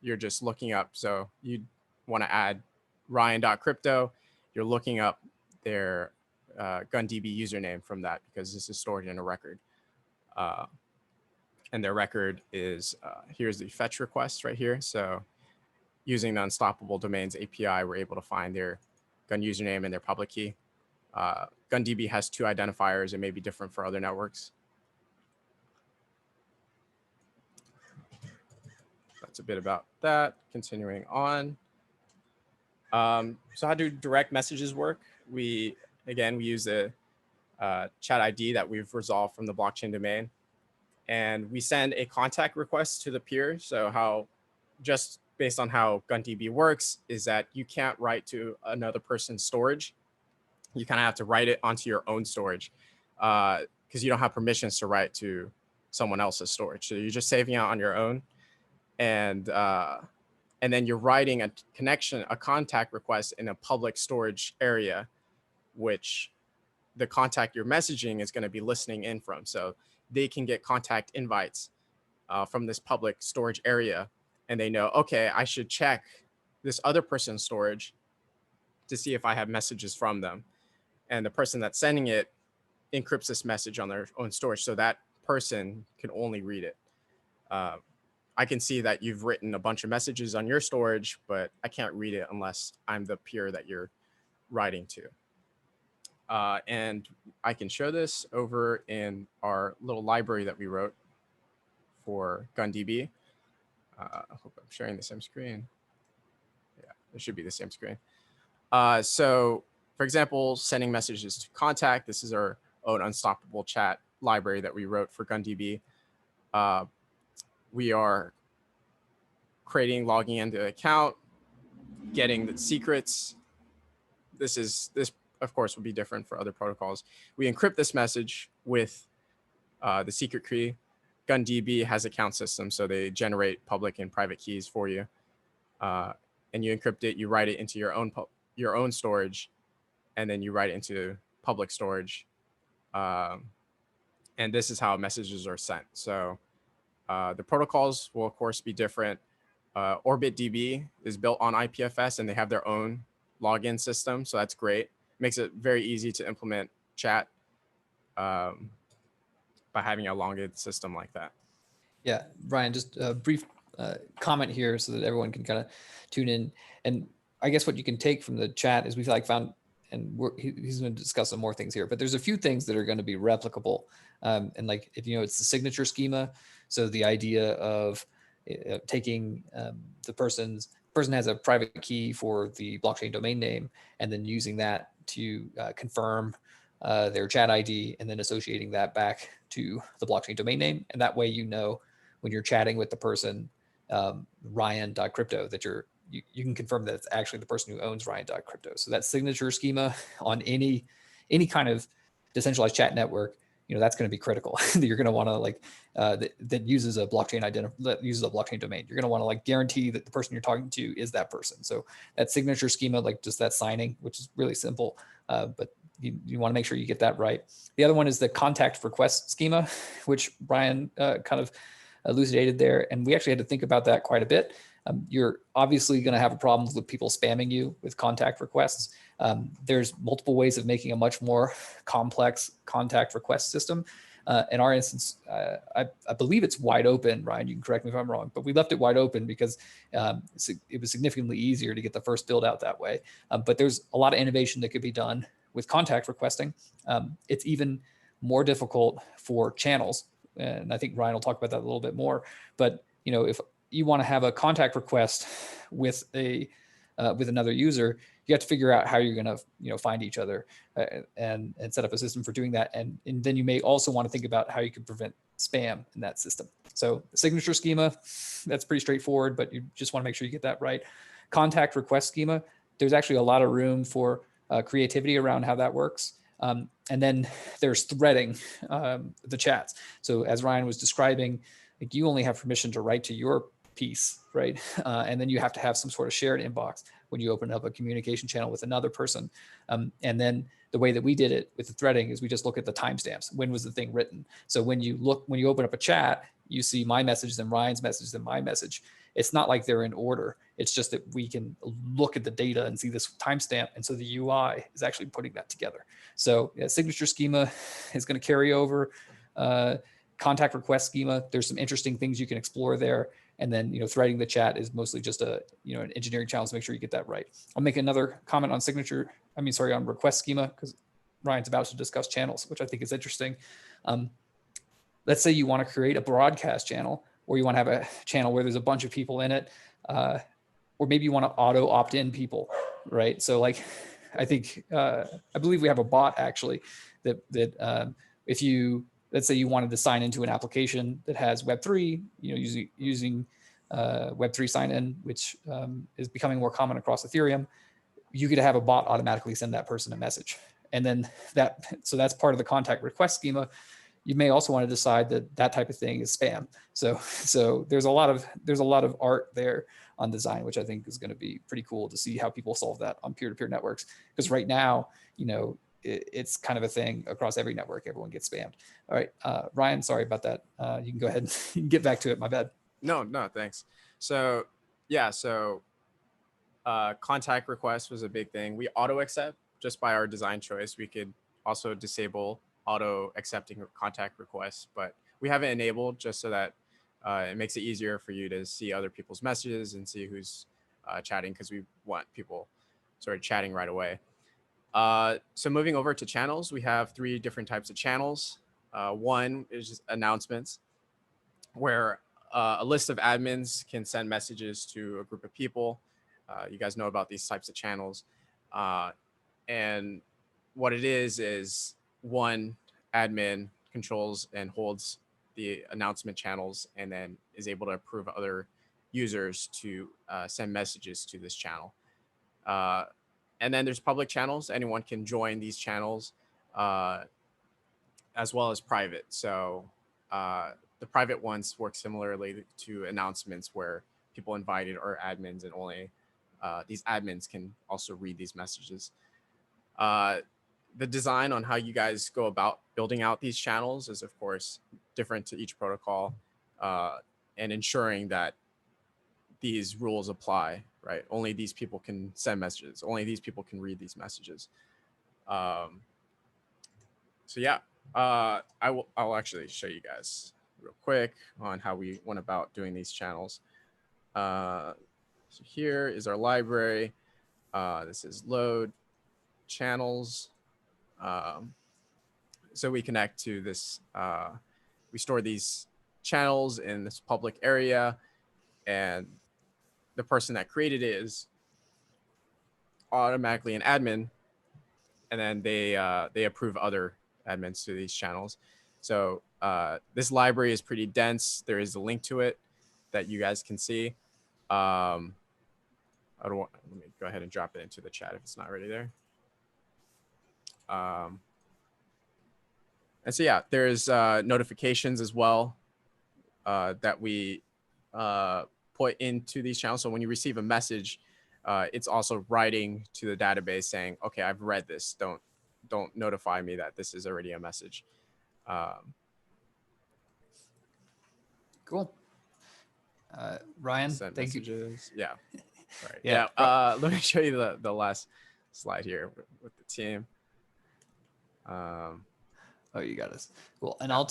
You're just looking up. So you want to add Ryan.crypto. You're looking up their GunDB username from that, because this is stored in a record. And their record is, here's the fetch request right here. So using the Unstoppable Domains API, we're able to find their gun username and their public key. GunDB has 2 identifiers. It may be different for other networks. That's a bit about that. Continuing on. So how do direct messages work? We use a chat ID that we've resolved from the blockchain domain, and we send a contact request to the peer. So how, just based on how GunDB works, is that you can't write to another person's storage. You kind of have to write it onto your own storage, because you don't have permissions to write to someone else's storage. So you're just saving it on your own. And then you're writing a contact request in a public storage area, which the contact you're messaging is going to be listening in from. So they can get contact invites from this public storage area, and they know, okay, I should check this other person's storage to see if I have messages from them. And the person that's sending it encrypts this message on their own storage, so that person can only read it. I can see that you've written a bunch of messages on your storage, but I can't read it unless I'm the peer that you're writing to. And I can show this over in our little library that we wrote for GunDB. I hope I'm sharing the same screen. Yeah, it should be the same screen. So for example, sending messages to contact, this is our own unstoppable chat library that we wrote for GunDB. We are creating, logging into the account, getting the secrets. This of course would be different for other protocols. We encrypt this message with the secret key. GunDB has account systems, so they generate public and private keys for you. And you encrypt it, you write it into your own storage, and then you write it into public storage. And this is how messages are sent. So the protocols will of course be different. OrbitDB is built on IPFS, and they have their own login system, so that's great. Makes it very easy to implement chat by having a login system like that. Yeah, Ryan, just a brief comment here so that everyone can kind of tune in. And I guess what you can take from the chat is we've found, and he's going to discuss some more things here, but there's a few things that are going to be replicable. And if it's the signature schema. So the idea of taking the person has a private key for the blockchain domain name, and then using that to confirm their chat ID, and then associating that back to the blockchain domain name. And that way, when you're chatting with the person, Ryan.crypto, that you can confirm that it's actually the person who owns Ryan.crypto. So that signature schema on any kind of decentralized chat network, that's going to be critical. You're going to want to that uses a blockchain that uses a blockchain domain. You're going to want to guarantee that the person you're talking to is that person. So that signature schema, just that signing, which is really simple, but you want to make sure you get that right. The other one is the contact request schema, which Brian kind of elucidated there. And we actually had to think about that quite a bit. You're obviously going to have a problem with people spamming you with contact requests. There's multiple ways of making a much more complex contact request system. In our instance, I believe it's wide open. Ryan, you can correct me if I'm wrong, but we left it wide open because it was significantly easier to get the first build out that way. But there's a lot of innovation that could be done with contact requesting. It's even more difficult for channels. And I think Ryan will talk about that a little bit more. But if you want to have a contact request with another user, you have to figure out how you're going to find each other and set up a system for doing that. And then you may also want to think about how you can prevent spam in that system. So the signature schema, that's pretty straightforward, but you just want to make sure you get that right. Contact request schema, there's actually a lot of room for creativity around how that works. And then there's threading the chats. So as Ryan was describing, you only have permission to write to your piece, right? And then you have to have some sort of shared inbox when you open up a communication channel with another person. And then the way that we did it with the threading is we just look at the timestamps. When was the thing written? So when you open up a chat, you see my message, then Ryan's message, then my message. It's not like they're in order. It's just that we can look at the data and see this timestamp. And so the UI is actually putting that together. So signature schema is going to carry over. Contact request schema, there's some interesting things you can explore there. And then, threading the chat is mostly just an engineering challenge to make sure you get that right. I'll make another comment on on request schema, because Ryan's about to discuss channels, which I think is interesting. Let's say you want to create a broadcast channel, or you want to have a channel where there's a bunch of people in it, or maybe you want to auto opt-in people, right? So I think, I believe we have a bot actually that if you, let's say you wanted to sign into an application that has Web3, using Web3 sign-in, which is becoming more common across Ethereum, you could have a bot automatically send that person a message. And then so that's part of the contact request schema. You may also want to decide that type of thing is spam. So there's a lot of art there on design, which I think is going to be pretty cool to see how people solve that on peer-to-peer networks. Because right now, it's kind of a thing across every network. Everyone gets spammed. All right, Ryan, sorry about that. You can go ahead and get back to it. My bad. No, thanks. So yeah, so contact request was a big thing. We auto accept just by our design choice. We could also disable auto accepting contact requests, but we have it enabled just so that it makes it easier for you to see other people's messages and see who's chatting, because we want people sort of chatting right away. So moving over to channels, we have 3 different types of channels. One is just announcements, where a list of admins can send messages to a group of people. You guys know about these types of channels. And what it is one admin controls and holds the announcement channels, and then is able to approve other users to send messages to this channel. And then there's public channels. Anyone can join these channels, as well as private. So the private ones work similarly to announcements, where people invited are admins, and only these admins can also read these messages. The design on how you guys go about building out these channels is, of course, different to each protocol, and ensuring that these rules apply, right? Only these people can send messages. Only these people can read these messages. So yeah, I'll actually show you guys real quick on how we went about doing these channels. So here is our library. This is load channels. So we connect to this, we store these channels in this public area, and the person that created it is automatically an admin, and then they approve other admins to these channels. So this library is pretty dense. There is a link to it that you guys can see. Let me go ahead and drop it into the chat if it's not already there. And so yeah, there's notifications as well that we put into these channels. So when you receive a message, it's also writing to the database saying, okay, I've read this. Don't notify me that this is already a message. Cool. Ryan, Sent thank you. messages. Yeah. Right. Yeah. Let me show you the last slide here with the team. Oh, you got us. Cool. And I'll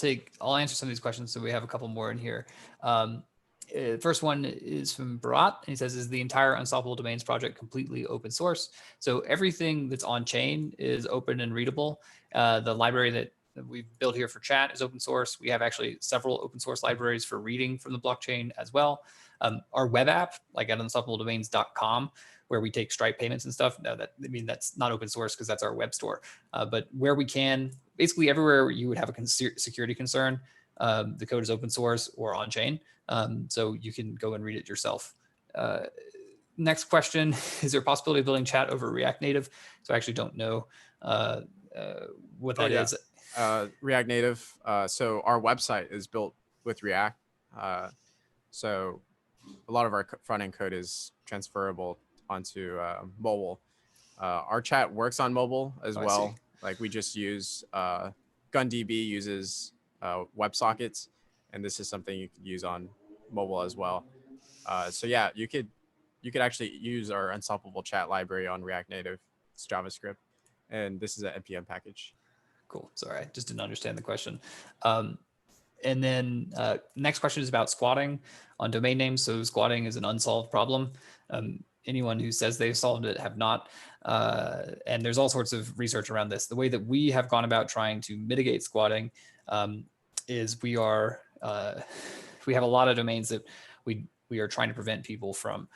answer some of these questions. So we have a couple more in here. First one is from Bharat. He says, is the entire Unstoppable Domains project completely open source? So everything that's on chain is open and readable. The library that we've built here for chat is open source. We have actually several open source libraries for reading from the blockchain as well. Our web app, like at unstoppabledomains.com, where we take Stripe payments and stuff. No, that's not open source because that's our web store. But where we can, basically everywhere you would have a security concern, the code is open source or on chain. So you can go and read it yourself. Next question, is there a possibility of building chat over React Native? So I actually don't know what that is. React Native. So our website is built with React. So a lot of our front-end code is transferable onto mobile. Our chat works on mobile as well. Like we just use GunDB uses WebSockets, and this is something you could use on mobile as well. So yeah, you could actually use our Unstoppable chat library on React Native. It's JavaScript, and this is an npm package. Cool. Sorry, I just didn't understand the question. And then next question is about squatting on domain names. So squatting is an unsolved problem. Anyone who says they've solved it have not. And there's all sorts of research around this. The way that we have gone about trying to mitigate squatting is we have a lot of domains that we are trying to prevent people from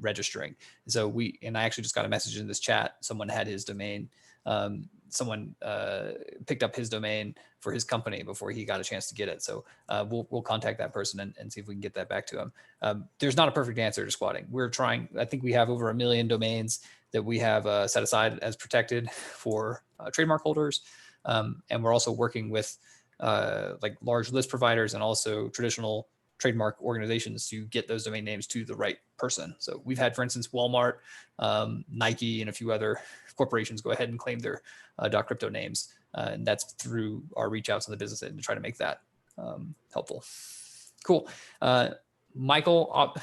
registering. So and I actually just got a message in this chat. Someone had his domain. Someone picked up his domain for his company before he got a chance to get it. So we'll contact that person and see if we can get that back to him. There's not a perfect answer to squatting. We're trying. I think we have over 1 million domains that we have set aside as protected for trademark holders. And we're also working with like large list providers and also traditional trademark organizations to get those domain names to the right person. So we've had, for instance, Walmart, Nike, and a few other corporations go ahead and claim their .crypto names. And that's through our reach outs on the business end to try to make that helpful. Cool. Michael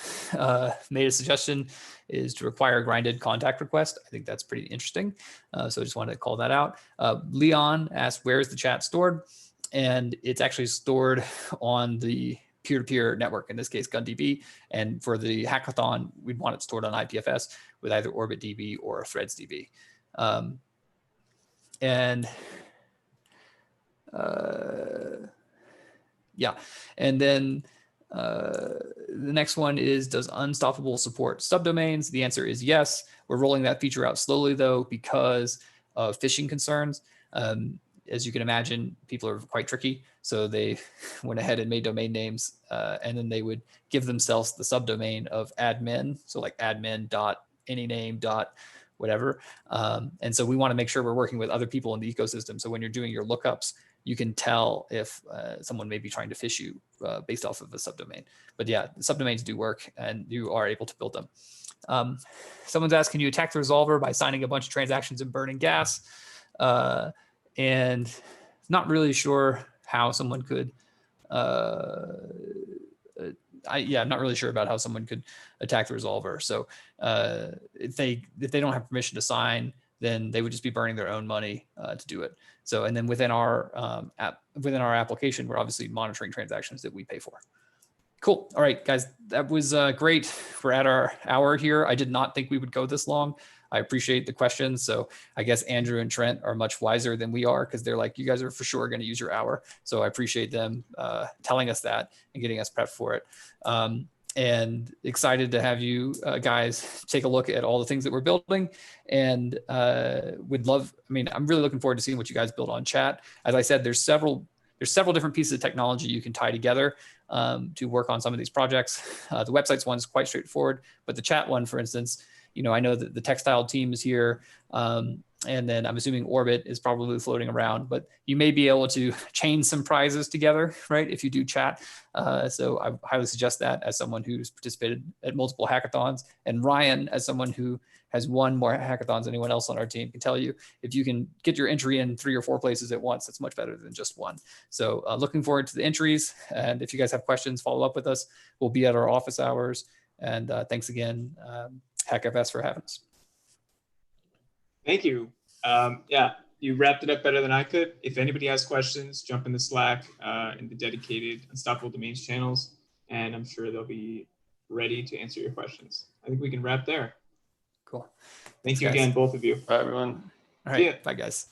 made a suggestion is to require a grinded contact request. I think that's pretty interesting. So I just wanted to call that out. Leon asked, where is the chat stored? And it's actually stored on the peer-to-peer network, in this case, GunDB. And for the hackathon, we'd want it stored on IPFS with either OrbitDB or ThreadsDB. Yeah, and then the next one is, does Unstoppable support subdomains? The answer is yes. We're rolling that feature out slowly though, because of phishing concerns. As you can imagine, people are quite tricky. So they went ahead and made domain names, and then they would give themselves the subdomain of admin. So like admin.anyname.whatever. And so we want to make sure we're working with other people in the ecosystem. So when you're doing your lookups, you can tell if someone may be trying to phish you based off of a subdomain. But yeah, the subdomains do work and you are able to build them. Someone's asked, can you attack the resolver by signing a bunch of transactions and burning gas? And not really sure how someone could, I'm not really sure about how someone could attack the resolver. So if they don't have permission to sign, then they would just be burning their own money to do it. So, and then within our application, we're obviously monitoring transactions that we pay for. Cool. All right, guys, that was great. We're at our hour here. I did not think we would go this long. I appreciate the questions. So I guess Andrew and Trent are much wiser than we are, because they're like, you guys are for sure going to use your hour. So I appreciate them telling us that and getting us prepped for it. And excited to have you guys take a look at all the things that we're building, and I'm really looking forward to seeing what you guys build on chat. As I said, there's several different pieces of technology you can tie together to work on some of these projects. The websites one is quite straightforward, but the chat one, for instance, I know that the textile team is here. And then I'm assuming Orbit is probably floating around, but you may be able to chain some prizes together, right? If you do chat. So I highly suggest that, as someone who's participated at multiple hackathons, and Ryan, as someone who has won more hackathons than anyone else on our team, can tell you, if you can get your entry in 3 or 4 places at once, that's much better than just one. So looking forward to the entries. And if you guys have questions, follow up with us. We'll be at our office hours. And thanks again, HackFS, for having us. Thank you. Yeah, you wrapped it up better than I could. If anybody has questions, jump in the Slack in the dedicated Unstoppable Domains channels, and I'm sure they'll be ready to answer your questions. I think we can wrap there. Cool. Thank you again, both of you. Bye, everyone. All right. Bye, guys.